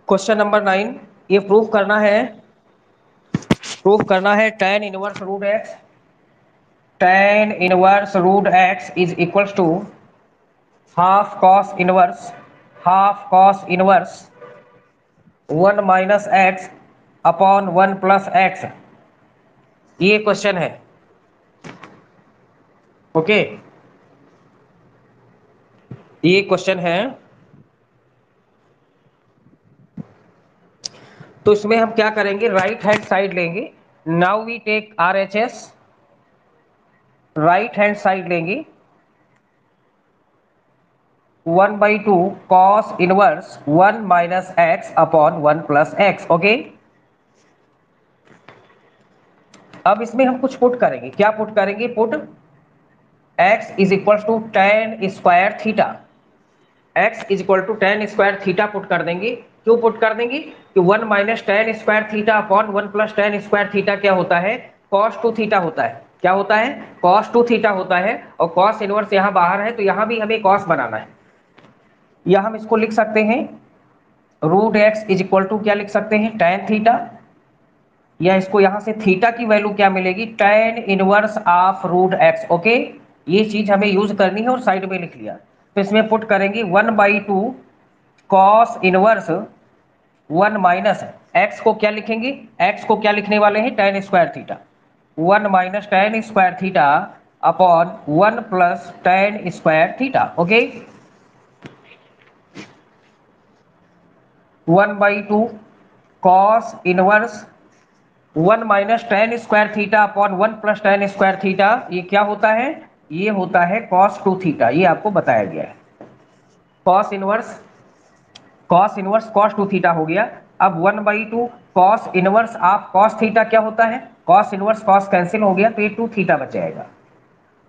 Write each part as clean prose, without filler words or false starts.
Question number 9, ये proof करना है tan inverse root x is equals to half cos inverse 1 - x upon 1 + x। ये question है। Okay, ये क्वेश्चन है। तो इसमें हम क्या करेंगे, राइट हैंड साइड लेंगे। Now we take RHS, right hand side लेंगे 1/2 cos inverse 1 - x upon 1 + x। Okay, अब इसमें हम कुछ पुट करेंगे। क्या पुट करेंगे? Put x is equal to tan square theta. x is equal to tan square theta put कर देंगे। क्यों पुट कर देंगे? कि 1 - tan square theta upon 1 + tan square theta क्या होता है? cos 2 थीटा होता है। क्या होता है? cos 2 थीटा होता है। और cos इनवर्स यहाँ बाहर है, तो यहाँ भी हमें cos बनाना है। या हम इसको लिख सकते हैं √x इज इक्वल टू क्या लिख सकते हैं? tan theta. या इसको यहां से थीटा की वैल्यू क्या मिलेगी? tan inverse of √x। Okay, ये चीज हमें यूज करनी है और साइड में लिख लिया। तो इसमें पुट करेंगे 1/2 cos इनवर्स 1 - x को क्या लिखेंगे? x को क्या लिखने वाले हैं? tan square theta. 1 - tan square theta upon 1 + tan square theta. Okay, 1/2 cos inverse 1 - tan square theta upon 1 + tan square theta. ये क्या होता है? ये होता है cos 2 थीटा। ये आपको बताया गया है। cos इनवर्स cos 2 थीटा हो गया। अब 1/2 cos inverse of cos theta क्या होता है? cos इनवर्स cos कैंसिल हो गया, तो ये 2 थीटा बच जाएगा।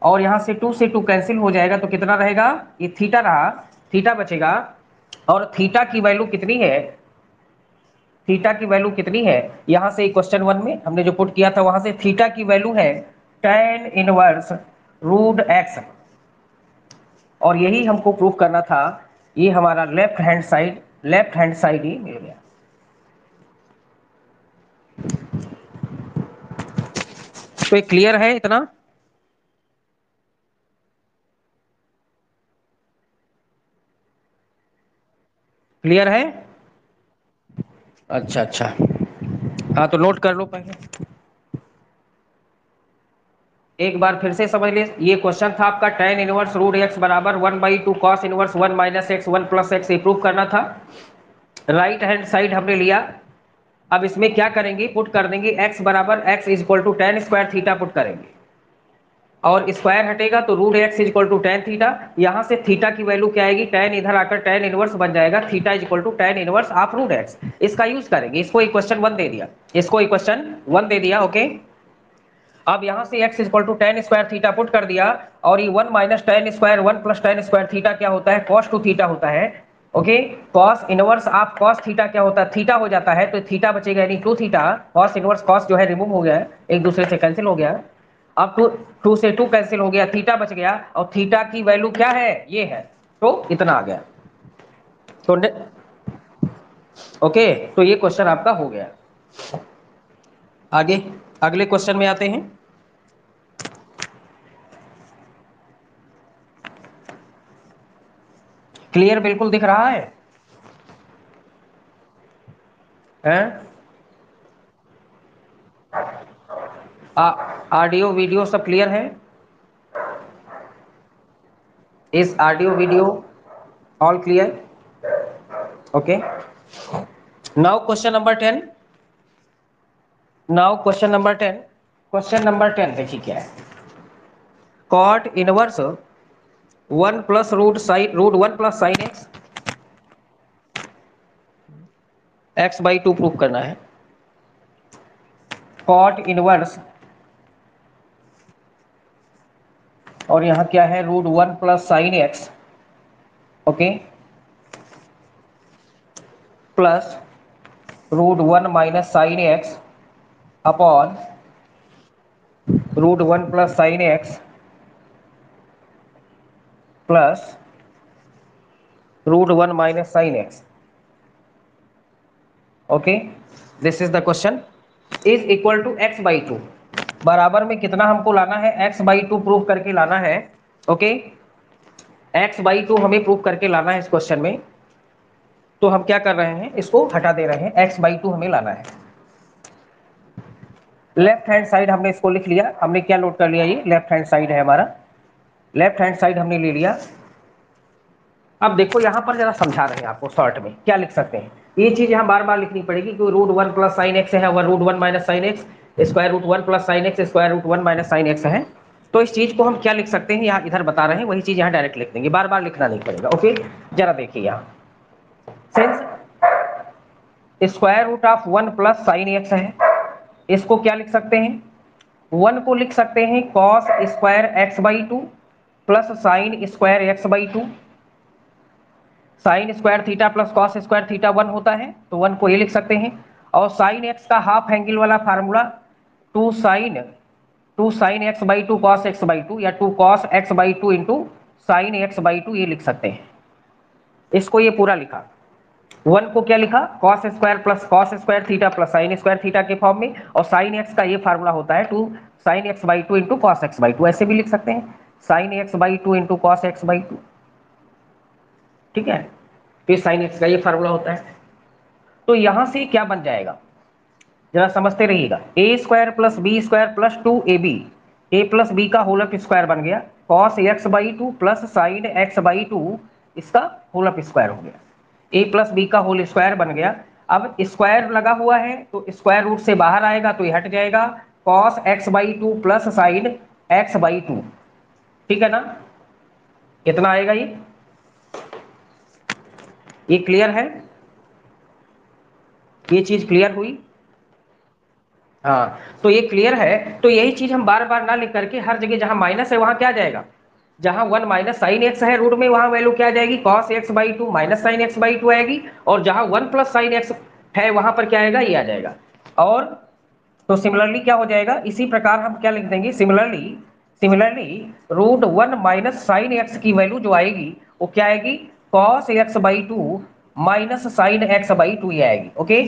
और यहां से 2 से 2 कैंसिल हो जाएगा, तो कितना रहेगा? ये थीटा रहा, थीटा बचेगा। और थीटा की वैल्यू कितनी है? थीटा की वैल्यू कितनी है? यहां से क्वेश्चन 1 में हमने जो पुट किया था, वहां से थीटा की वैल्यू है tan इनवर्स √x। और यही हमको प्रूफ करना था। ये हमारा लेफ्ट हैंड साइड ही मिल गया। तो ये क्लियर है इतना? क्लियर है? अच्छा अच्छा, हाँ तो नोट कर लो पहले। एक बार फिर से समझ ले, ये क्वेश्चन था आपका tan इनवर्स √x बराबर 1/2 cos इनवर्स 1 - x 1 + x। ये प्रूफ करना था। राइट हैंड साइड हमने लिया। अब इसमें क्या करेंगे? पुट कर देंगे x बराबर x is equal to tan square theta put करेंगे। और स्क्वायर हटेगा तो √x is equal to tan theta. यहां से थीटा की वैल्यू क्या आएगी? tan इधर आकर tan इनवर्स बन जाएगा। Theta is equal to tan inverse of √x। इसका यूज करेंगे। इसको इक्वेशन 1 दे दिया, इसको इक्वेशन 1 दे दिया। ओके, अब यहां से x is equal to tan square theta put कर दिया। और ये 1 - tan square 1 + tan square theta क्या होता है? cos 2 थीटा होता है। Okay, cos inverse of cos theta क्या होता है? थीटा हो जाता है, तो थीटा बचेगा यानी 2 थीटा। cos इनवर्स cos जो है रिमूव हो गया है, एक दूसरे से कैंसिल हो गया। अब 2 से 2 कैंसिल हो गया, थीटा बच गया। और थीटा की वैल्यू क्या है? ये है। तो इतना आ गया। तो ओके, तो ये क्वेश्चन आपका हो गया। आगे अगले क्वेश्चन में आते हैं। क्लियर बिल्कुल दिख रहा है? हैं? ऑडियो वीडियो सब क्लियर है? Is audio video all clear? Okay, now question number 10। Now question number 10 देखिए क्या है। Cot inverse 1 + √1 + sin x/2 proof करना है। कॉट इनवर्स, और यहाँ क्या है? √1 + sin x। Okay, plus √1 - sin x upon √1 + sin x plus √1 - sin x। Okay, this is the question. Is equal to x by two, बराबर में कितना हमको लाना है, एक्स बाई टू प्रूव करके लाना है। ओके, एक्स बाई टू हमें प्रूव करके लाना है इस क्वेश्चन में। तो हम क्या कर रहे हैं, इसको हटा दे रहे हैं, एक्स बाई टू हमें लाना है। लेफ्ट हैंड साइड हमने इसको लिख लिया, हमने क्या नोट कर लिया, ये लेफ्ट हैंड साइड है हमारा, लेफ्ट हैंड साइड हमने ले लिया। अब देखो यहाँ पर जरा समझा रहे हैं आपको शॉर्ट में क्या लिख सकते हैं। ये चीज यहाँ बार बार लिखनी पड़ेगी कि root one plus sine x है, one root one minus sine x, square root one plus sine x, square root one minus sine x है। तो इस चीज को हम क्या लिख सकते हैं, यहाँ इधर बता रहे हैं, वही चीज यहाँ डायरेक्ट लिख देंगे, बार बार लिखना नहीं पड़ेगा। ओके, जरा देखिए यहाँ, since square root of one plus sine x है, इसको क्या लिख सकते हैं, वन को लिख सकते हैं cos square x by two plus sine square x by two. Sign square theta plus cos square theta one होता है, तो वन को ये लिख सकते हैं। और साइन एक्स का हाफ एंगल वाला formula two sine x by two cos x by two, या two cos x by two into sine x by two, ये लिख सकते हैं। इसको ये पूरा लिखा, वन को क्या लिखा, cos square plus cos square theta plus sine square theta के फॉर्म में, और साइन एक्स का ये फार्मूला होता है two sine x by two into cos x by two, ऐसे भी लिख सकते हैं, sine x by two into cos x by two. ठीक है, फिर साइन एक्स का ये फार्मूला होता है। तो यहां से क्या बन जाएगा, जरा समझते रहिएगा, a square plus b square plus two a b, a plus b का होल स्क्वायर बन गया, cos x by two plus sine x by two, इसका होल स्क्वायर हो गया, ए प्लस बी का होल स्क्वायर बन गया। अब स्क्वायर लगा हुआ है तो स्क्वायर रूट से बाहर आएगा तो ये हट जाएगा, cos x by two plus sine x by two. ठीक है ना, कितना आएगा ये क्लियर है, ये चीज क्लियर हुई। हाँ, तो ये क्लियर है। तो यही चीज हम बार बार ना लिख करके हर जगह जहां माइनस है वहां क्या जाएगा, जहां वन माइनस साइन एक्स है रूट में, वहां वैल्यू क्या जाएगी, cos x by two minus sine x by to आएगी, और जहां वन प्लस साइन एक्स है वहां पर क्या आएगा, ये आ जाएगा। और तो सिमिलरली क्या हो जाएगा, इसी प्रकार हम क्या लिख देंगे, similarly similarly root one minus sine x की वैल्यू जो आएगी वो क्या आएगी, cos x by two minus sine x by two ये आएगी। ओके,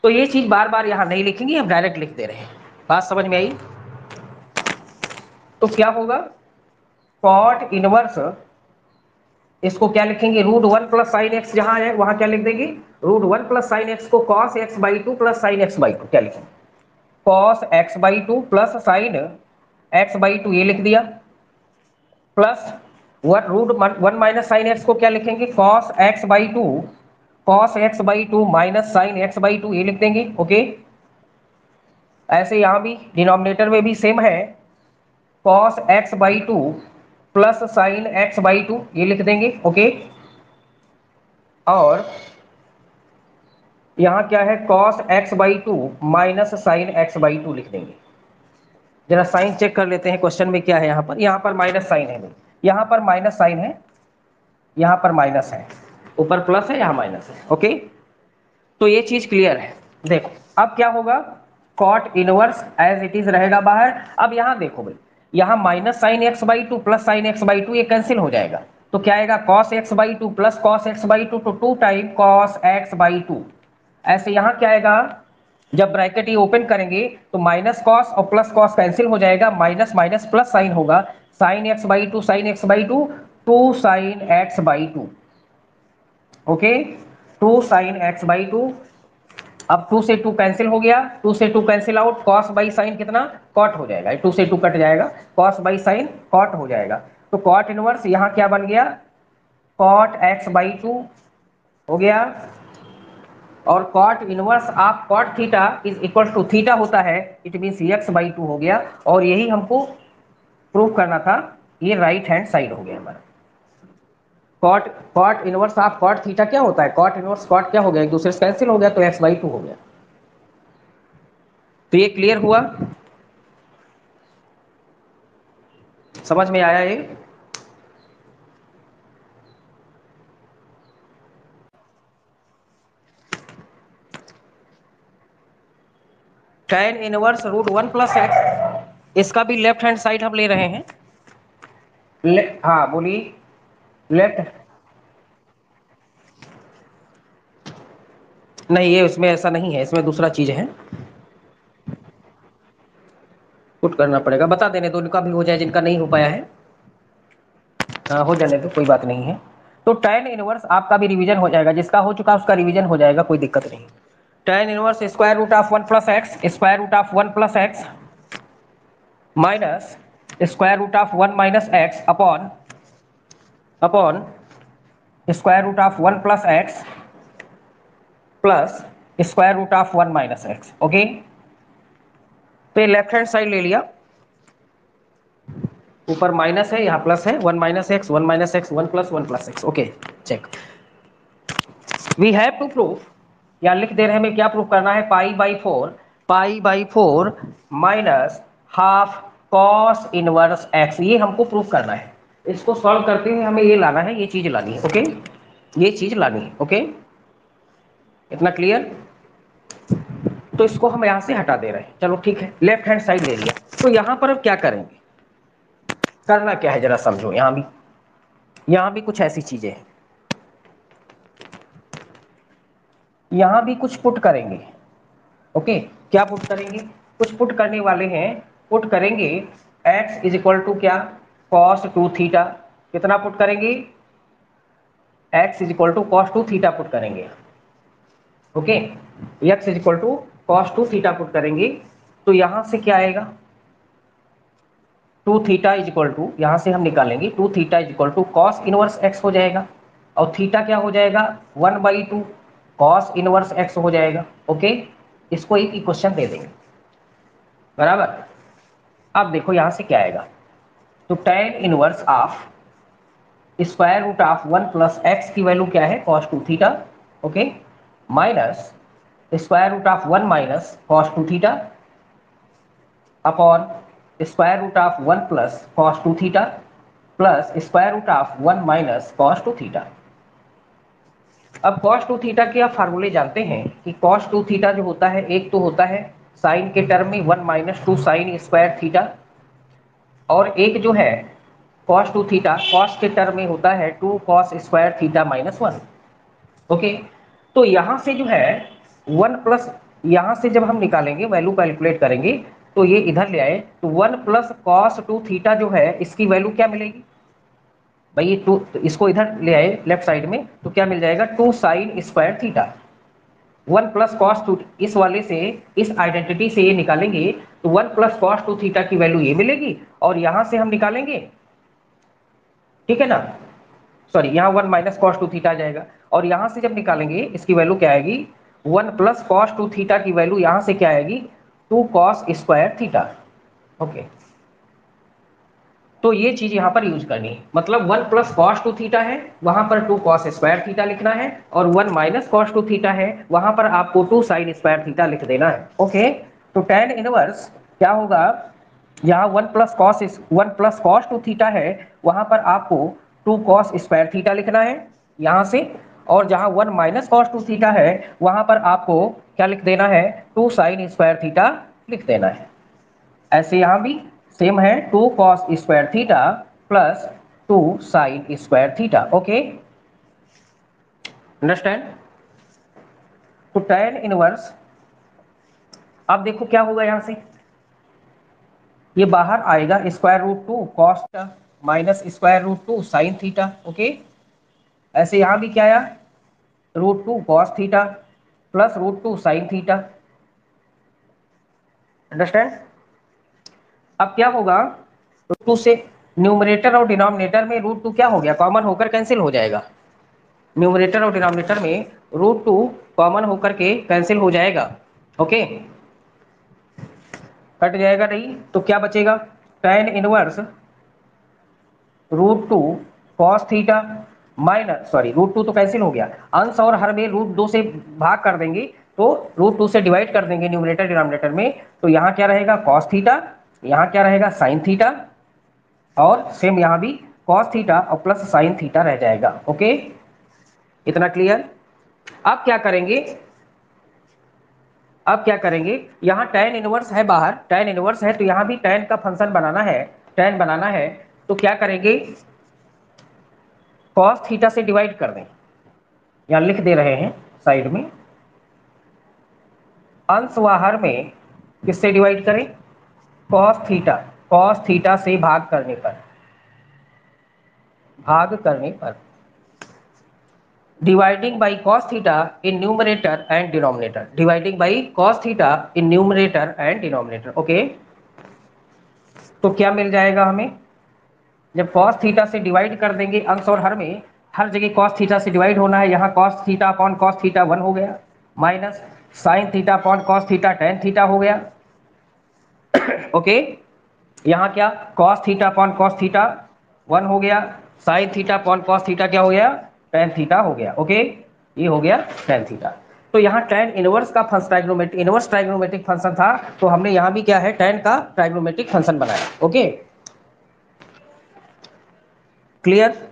तो ये चीज बार बार यहां नहीं लिखेंगे, हम डायरेक्ट लिख दे रहे हैं। बात समझ में आई। तो क्या होगा, कॉट इनवर्स, इसको क्या लिखेंगे, root one plus sine x जहां है वहां क्या लिख देंगे, root one plus sine x को cos x by two plus sine x by two क्या लिखेंगे, cos x by two plus sine x by two ये लिख दिया, plus one root one minus sine x को क्या लिखेंगे, cos x by two, cos x by two minus sine x by two ये लिख देंगे। ओके, ऐसे यहां भी डिनोमिनेटर में भी सेम है, cos x by two plus sine x by two ये लिख देंगे। ओके, और यहाँ क्या है, cos x by two minus sine x by to लिख देंगे। जरा साइन चेक कर लेते हैं क्वेश्चन में क्या है, यहाँ पर माइनस साइन है, यहाँ पर माइनस साइन है, यहाँ पर माइनस है, ऊपर प्लस है यहाँ माइनस है। ओके, तो ये चीज क्लियर है। देखो अब क्या होगा, cot inverse as it is रहेगा बाहर। अब यहाँ देखो भाई, यहाँ minus sine x by two plus sine x by two ये कैंसिल हो जाएगा, तो क्या आएगा, cos x by two plus cos x by two, तो two time cos x by two. ऐसे यहाँ क्या आएगा, जब ब्रैकेट ये ओपन करेंगे तो माइनस कॉस और प्लस कॉस कैंसिल हो जाएगा, माइनस माइनस प्लस साइन होगा, sine x by two sine x by two, two sine x by two. Okay, two sine x by two. अब टू से two cancel हो गया, two से two cancel out, cos by sine कितना, cot हो जाएगा, two से two cut जाएगा, कॉस बाई साइन कॉट हो जाएगा। तो कॉट इनवर्स यहाँ क्या बन गया, कॉट एक्स बाई टू हो गया, और cot inverse of cot theta is equal to theta होता है, it mean x by two हो गया। और यही हमको प्रूव करना था, ये राइट हैंड साइड हो गया हमारा। Cot cot inverse of cot theta क्या होता है, कॉट इनवर्स कॉट क्या हो गया, एक दूसरे से कैंसिल हो गया तो एक्स बाई टू हो गया। तो ये क्लियर हुआ, समझ में आया ये। tan inverse root one plus x, इसका भी लेफ्ट हैंड साइड हम ले रहे हैं। हाँ बोलिए, लेफ्ट नहीं, ये उसमें ऐसा नहीं है, इसमें दूसरा चीज़ है। पुट करना पड़ेगा, बता देने दो, उनका भी हो जाए जिनका नहीं हो पाया है। हाँ, हो जाने दो, कोई बात नहीं है। तो tan इनवर्स आपका भी रिवीजन हो जाएगा, जिसका हो चुका उसका रिवीजन हो जाएगा, कोई दिक्कत नहीं। tan inverse square root of 1 plus x, square root of 1 plus x minus square root of 1 minus x upon square root of 1 plus x plus square root of 1 minus x. Okay, तो ये left hand side ले लिया, ऊपर minus है, यहाँ plus है, 1 minus x 1 minus x 1 plus x. Okay, check. We have to proof, या लिख दे रहे हैं हमें क्या प्रूफ करना है, pi by four minus half cos inverse x, ये हमको प्रूफ करना है। इसको सॉल्व करते हुए हमें ये लाना है, ये चीज लानी है। ओके, ये चीज लानी है। ओके, इतना क्लियर। तो इसको हम यहां से हटा दे रहे हैं, चलो ठीक है, लेफ्ट हैंड साइड ले लिया। तो यहां पर अब क्या करेंगे, करना क्या है जरा समझो। यहां भी कुछ ऐसी चीजें हैं, यहां भी कुछ पुट करेंगे। ओके, क्या पुट करेंगे, कुछ पुट करने वाले हैं। पुट करेंगे x इज इक्वल टू क्या, cos 2 थीटा। कितना पुट करेंगे, x is equal to cos 2 theta put करेंगे। Okay, x is equal to cos 2 theta put करेंगे। तो यहां से क्या आएगा, 2 थीटा इज इक्वल टू, यहां से हम निकालेंगे 2 theta is equal to cos inverse x हो जाएगा, और थीटा क्या हो जाएगा, 1/2 कॉस इनवर्स x हो जाएगा। ओके, इसको एक इक्वेशन दे देंगे, बराबर। अब देखो यहां से क्या आएगा, तो tan inverse of square root of 1 plus x की वैल्यू क्या है, cos 2 theta. Okay, minus square root of 1 minus cos 2 theta upon square root of 1 plus cos 2 theta plus square root of 1 minus cos 2 theta. अब cos 2 theta के आप फार्मूले जानते हैं कि cos 2 थीटा जो होता है, एक तो होता है साइन के टर्म में 1 माइनस 2 साइन स्क्वायर थीटा, और एक जो है cos 2 थीटा cos के टर्म में होता है 2 cos square theta minus 1। Okay, तो यहां से जो है 1 प्लस, यहां से जब हम निकालेंगे वैल्यू कैलकुलेट करेंगे, तो ये इधर ले आए, तो 1 प्लस cos 2 थीटा जो है इसकी वैल्यू क्या मिलेगी भाई, ये 2, तो इसको इधर ले आए लेफ्ट साइड में, तो क्या मिल जाएगा, 2 sine square theta. 1 plus cos 2, इस वाले से, इस आइडेंटिटी से ये निकालेंगे, तो 1 प्लस कॉस 2 थीटा की वैल्यू ये मिलेगी, और यहां से हम निकालेंगे, ठीक है ना, सॉरी, यहाँ 1 माइनस कॉस 2 थीटा आ जाएगा, और यहां से जब निकालेंगे इसकी वैल्यू क्या आएगी, 1 प्लस कॉस 2 थीटा की वैल्यू यहां से क्या आएगी, 2 कॉस स्क्वायर थीटा। ओके, तो ये चीज यहां पर यूज करनी है, मतलब 1 प्लस कॉस 2 थीटा है, वहां पर 2 कॉस स्क्वायर थीटा लिखना है, और 1 माइनस कॉस 2 थीटा है, वहां पर आपको 2 साइन स्क्वायर थीटा लिख देना है। ओके, तो tan इनवर्स क्या होगा, यहाँ 1 प्लस कॉस 2 थीटा है, वहां पर आपको 2 कॉस स्क्वायर थीटा लिखना है यहां से, और जहां 1 माइनस कॉस 2 थीटा है, वहां पर आपको क्या लिख देना है, 2 साइन स्क्वायर थीटा लिख देना है। ऐसे यहां भी सेम है, 2 cos square theta plus 2 sine square theta. Okay, understand. तो tan इनवर्स, अब देखो क्या होगा, यहां से ये बाहर आएगा, square root 2 cos minus square root 2 sine theta. Okay, ऐसे यहां भी क्या आया, √2 cos theta plus √2 sine theta. Understand. अब क्या होगा, √2 से न्यूमरेटर और डिनोमिनेटर में √2 क्या हो गया, कॉमन होकर कैंसिल हो जाएगा, न्यूमरेटर और डिनोमिनेटर में √2 कॉमन होकर के कैंसिल हो जाएगा। ओके, कट जाएगा नहीं, तो क्या बचेगा, tan inverse √2 cos theta minus, sorry √2 तो कैंसिल हो गया, अंश और हर में √2 से भाग कर देंगे, तो √2 से डिवाइड कर देंगे न्यूमरेटर डिनोमिनेटर में, तो यहाँ क्या रहेगा, कॉस थीटा, यहाँ क्या रहेगा, साइन थीटा, और सेम यहाँ भी कॉस थीटा और प्लस साइन थीटा रह जाएगा। ओके, इतना क्लियर। अब क्या करेंगे, अब क्या करेंगे, यहाँ tan इनवर्स है बाहर, tan इनवर्स है, तो यहाँ भी tan का फंक्शन बनाना है, tan बनाना है, तो क्या करेंगे, cos थीटा से डिवाइड कर दें, यहाँ लिख दे रहे हैं साइड में, अंश व हर में किससे डिवाइड करें? कॉस थीटा से भाग करने पर dividing by cos theta in numerator and denominator, dividing by cos theta in numerator and denominator. Okay, तो क्या मिल जाएगा हमें? जब कॉस थीटा से डिवाइड कर देंगे अंश और हर में, हर जगह कॉस थीटा से डिवाइड होना है, यहाँ cos theta upon cos theta 1 हो गया, minus sine theta upon cos theta tan theta हो गया। ओके, यहाँ क्या cos theta upon cos theta 1 हो गया, sine theta upon cos theta क्या हो गया? टेन थीटा हो गया। ओके, ये हो गया टेन थीटा। तो यहाँ टेन इनवर्स का इनवर्स ट्राइग्नोमेट्रिक फंक्शन था, तो हमने यहाँ भी क्या है टेन का ट्राइग्नोमेट्रिक फंक्शन बनाया। Okay, clear?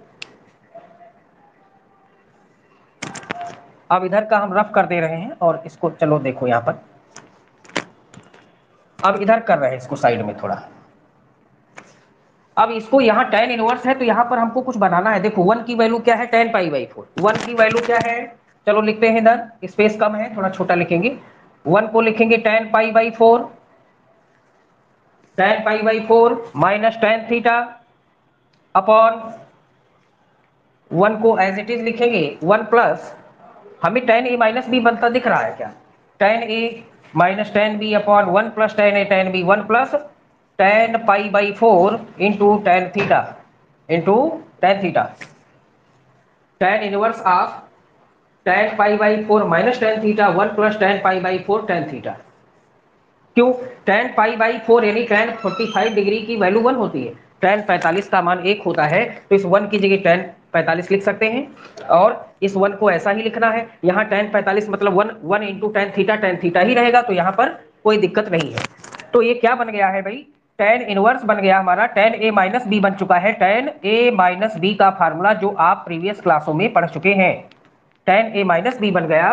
अब इधर का हम रफ कर दे रहे हैं और इसको चलो देखो यहाँ पर, अब इधर कर रहे हैं इसको साइड में थोड़ा। अब इसको यहाँ tan इनवर्स है तो यहाँ पर हमको कुछ बनाना है। देखो 1 की वैल्यू क्या है? tan pi by 4। 1 की वैल्यू क्या है? चलो लिखते हैं, इधर स्पेस कम है, थोड़ा छोटा लिखेंगे। 1 को लिखेंगे tan pi by 4, tan pi by 4 minus tan theta upon 1 को एज इट इज लिखेंगे 1 प्लस, हमें tan ए माइनस बी बनता दिख रहा है क्या? tan A minus tan B upon 1 plus tan A tan B 1 plus tan pi by 4 into tan theta tan inverse of tan pi by 4 minus tan theta 1 plus tan pi by 4 tan theta. क्यों? tan pi by 4 यानी tan 45 degree की value 1 होती है, tan 45 का मान 1 होता है, तो इस 1 की जगह tan 45 लिख सकते हैं और इस 1 को ऐसा ही लिखना है। यहाँ tan 45 मतलब 1 इंटू tan थीटा ही रहेगा, तो यहाँ पर कोई दिक्कत नहीं है। तो ये क्या बन गया है भाई? tan इनवर्स बन गया हमारा, tan a माइनस बी बन चुका है। tan a माइनस बी का फार्मूला जो आप प्रीवियस क्लासों में पढ़ चुके हैं, tan a माइनस बी बन गया।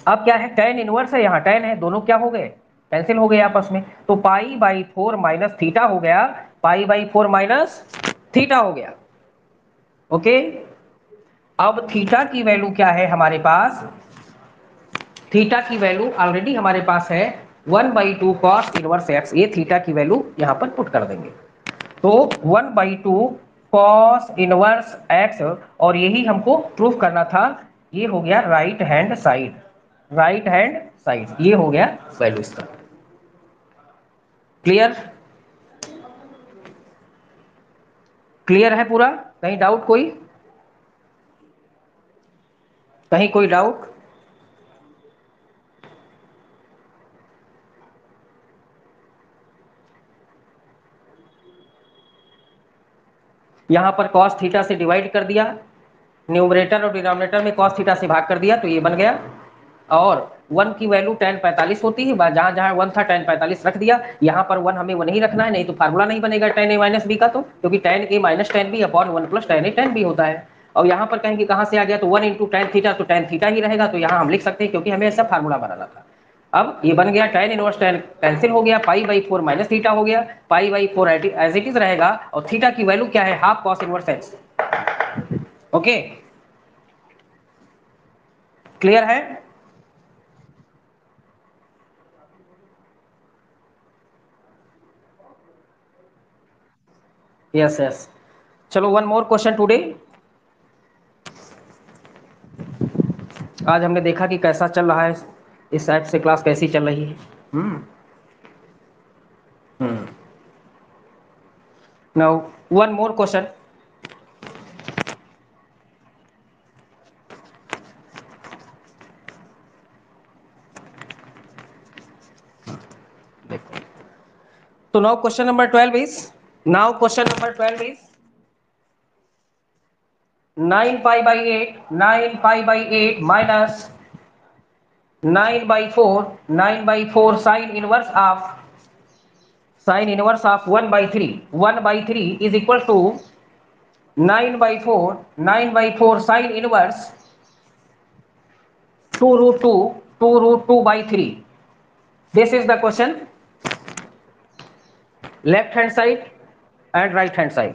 अब क्या है? tan इनवर्स है, यहाँ tan है, दोनों क्या हो गए? कैंसिल हो गए आपस में, तो पाई बाई 4 माइनस थीटा हो गया, पाई बाई 4 माइनस थीटा हो गया। ओके, अब थीटा की वैल्यू क्या है हमारे पास? थीटा की वैल्यू ऑलरेडी हमारे पास है 1/2 कॉस इनवर्स एक्स, ये थीटा की वैल्यू यहां पर पुट कर देंगे, तो 1/2 कॉस इनवर्स एक्स, और यही हमको प्रूफ करना था। ये हो गया right hand side, right hand side, ये हो गया वैल्यू इसका। क्लियर? क्लियर है पूरा? कहीं डाउट कोई? कहीं कोई डाउट? यहां पर cos थीटा से डिवाइड कर दिया, न्यूमरेटर और डिनोमिनेटर में cos थीटा से भाग कर दिया, तो ये बन गया। और 1 की वैल्यू tan 45 होती है, जहां जहां 1 था tan 45 रख दिया। यहाँ पर 1 हमें 1 ही रखना है, नहीं तो फार्मूला नहीं बनेगा tan a माइनस बी का, तो क्योंकि tan a minus tan b upon 1 plus tan a tan b होता है। और यहाँ पर कहेंगे कहाँ से आ गया, तो 1 इंटू tan थीटा, तो tan थीटा ही रहेगा, तो यहाँ हम लिख सकते हैं क्योंकि हमें ऐसा फार्मूला बनाना था। अब ये बन गया tan इनवर्स tan कैंसिल हो गया, पाई बाई 4 माइनस थीटा हो गया, pi by 4 as it is रहेगा, और थीटा की वैल्यू क्या है? Half cos inverse x. Okay, clear है? Yes yes. चलो वन मोर क्वेश्चन टुडे। आज हमने देखा कि कैसा चल रहा है, इस टाइप से क्लास कैसी चल रही है। Hmm hmm now one more question. तो now question number 12 is, now question number 12 is 9 pi by 8, 9 pi by 8 minus 9/4 sine inverse of 1/3, 1/3 is equal to 9/4 sine inverse 2√2 This is the question, left hand side and right hand side.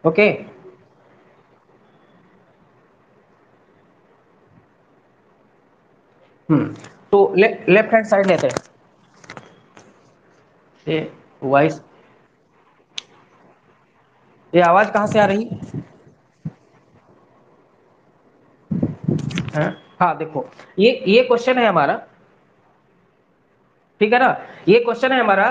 Okay, तो left hand side लेते हैं। ये voice, ये आवाज कहाँ से आ रही है? हाँ देखो, ये क्वेश्चन है हमारा, ठीक है ना, ये क्वेश्चन है हमारा।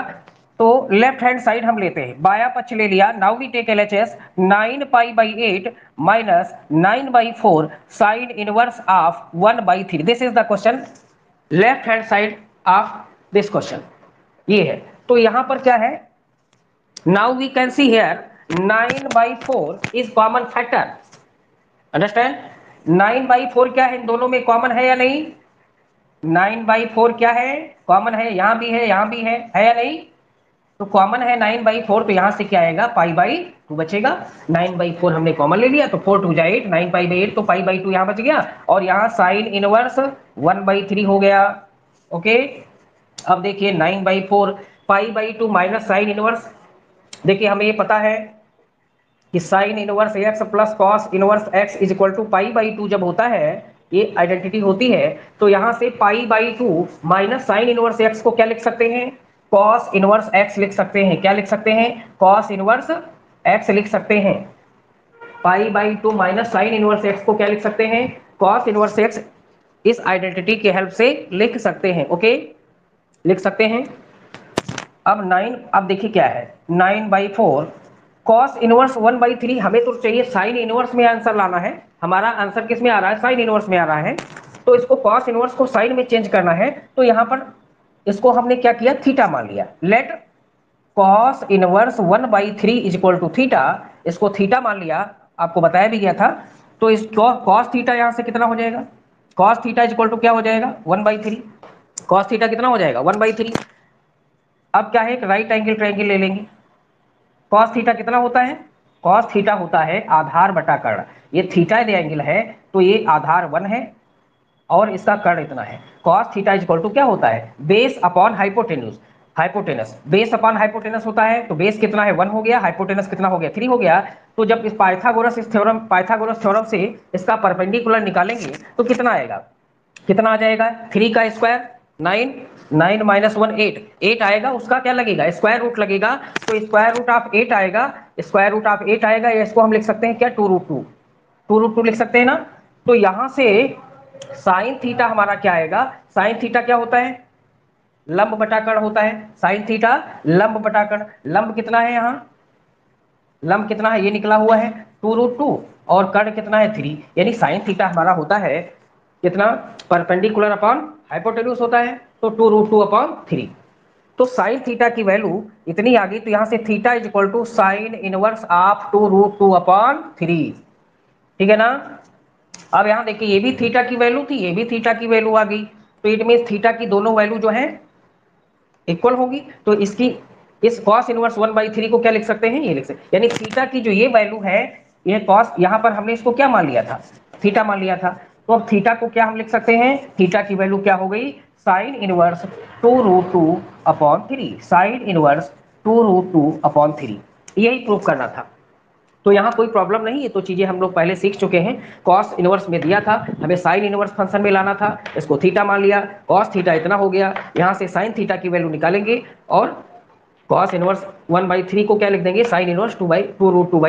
तो लेफ्ट हैंड साइड हम लेते हैं, बाया पक्ष ले लिया। नाउ वी टेक एलएचएस 9 पाई/8 minus 9/4 sine inverse of 1/3। This is the question, left hand side of this question ये है। तो यहां पर क्या है, now we can see here 9/4 is common factor, understand. 9/4 क्या है, इन दोनों में कॉमन है या नहीं? 9/4 क्या है, कॉमन है, यहां भी है, यहां भी है या नहीं? तो कॉमन है 9/4, तो यहां से क्या आएगा, पाई/2 बचेगा। 9/4 हमने कॉमन ले लिया, तो 4 2 जा 8, 9 पाई/8, तो पाई/2 यहां बच गया। और यहां साइन इनवर्स 1/3 हो गया। ओके, अब देखिए 9/4 पाई/2 माइनस साइन इनवर्स। देखिए हमें ये पता है कि sine inverse x plus cos inverse x is equal to पाई/2 जब होता है, ये आइडेंटिटी होती है। तो यहां से पाई/2 माइनस साइन इनवर्स एक्स को क्या लिख सकते हैं, कॉस इनवर्स एक्स लिख सकते हैं। क्या लिख सकते हैं, कॉस इनवर्स एक्स लिख सकते हैं। पाई/2 माइनस साइन इनवर्स एक्स को क्या लिख सकते हैं, कॉस इनवर्स एक्स। इस आइडेंटिटी के हेल्प से लिख सकते हैं। ओके, लिख सकते हैं। अब 9, अब देखिए क्या है, 9/4 कॉस इनवर्स 1/3। हमें तो चाहिए साइन इनवर्स में आंसर लाना है, हमारा आंसर किस में आ रहा है, साइन इनवर्स में आ रहा है। तो इसको कॉस इनवर्स को साइन में चेंज करना है। तो यहां पर इसको हमने क्या किया, थीटा मान लिया। Let cos inverse 1/3 is equal to theta, इसको थीटा मान लिया, आपको बताया भी गया था। तो इस कॉस थीटा यहां से कितना हो जाएगा, cos theta is equal to क्या हो जाएगा, 1/3। कॉस थीटा कितना हो जाएगा, 1/3। अब क्या है, एक राइट एंगल ट्रायंगल ले लेंगे। कॉस थीटा कितना होता है, कॉस थीटा होता है आधार बटा कर्ण। ये थीटा दे एंगल है, तो ये आधार 1 है और इसका कर्ण इतना है। Cos theta is equal to क्या होता है, base upon hypotenuse. Hypotenuse, base upon hypotenuse होता है, तो बेस कितना है, 1 हो गया, हाइपोटेनस कितना हो गया, 3 हो गया। तो जब इस पाइथागोरस थ्योरम से इसका परपेंडिकुलर निकालेंगे तो कितना आएगा, कितना आ जाएगा, 3 का स्क्वायर 9, 9 माइनस 1 8, 8 आएगा, उसका क्या लगेगा, स्क्वायर रूट लगेगा। तो स्क्वायर रूट ऑफ 8 आएगा, स्क्वायर रूट ऑफ 8 आएगा, या इसको हम लिख सकते हैं क्या, 2√2, 2√2 लिख सकते हैं ना। तो यहां से साइन थीटा हमारा क्या आएगा, साइन थीटा क्या होता है, लंब बटा कर्ण होता है। साइन थीटा लंब बटा कर्ण, लंब कितना है यहाँ, लंब कितना है, ये निकला हुआ है 2√2, और कर्ण कितना है 3। यानी साइन थीटा हमारा होता है कितना, परपेंडिकुलर अपॉन हाइपोटेन्यूज होता है, तो 2√2/3। तो साइन थीटा की वैल्यू इतनी आ गई। तो यहां से theta is equal to sine inverse of 2√2/3, ठीक है ना। अब यहां देखिए, ये भी थीटा की वैल्यू थी, ये भी थीटा की वैल्यू आ गई। तो इट मीन थीटा की दोनों वैल्यू जो है इक्वल होगी। तो इसकी, इस cos इनवर्स 1/3 को क्या लिख सकते हैं, ये लिख सकते हैं। यानी थीटा की जो ये वैल्यू है, ये cos, यहां पर हमने इसको क्या मान लिया था, थीटा मान लिया था। तो अब थीटा को क्या हम लिख सकते हैं, थीटा की वैल्यू क्या हो गई, साइन इनवर्स 2√2/3, साइन इनवर्स 2√2/3। यही प्रूव करना था। तो यहाँ कोई प्रॉब्लम नहीं है, तो चीजें हम लोग पहले सीख चुके हैं। कॉस इनवर्स में दिया था, हमें साइन इनवर्स फंक्शन में लाना था, इसको थीटा मान लिया, कॉस थीटा इतना हो गया। यहाँ से साइन थीटा की वैल्यू निकालेंगे और कॉस इनवर्स 1/3 को क्या लिख देंगे, साइन इनवर्स 2/2√2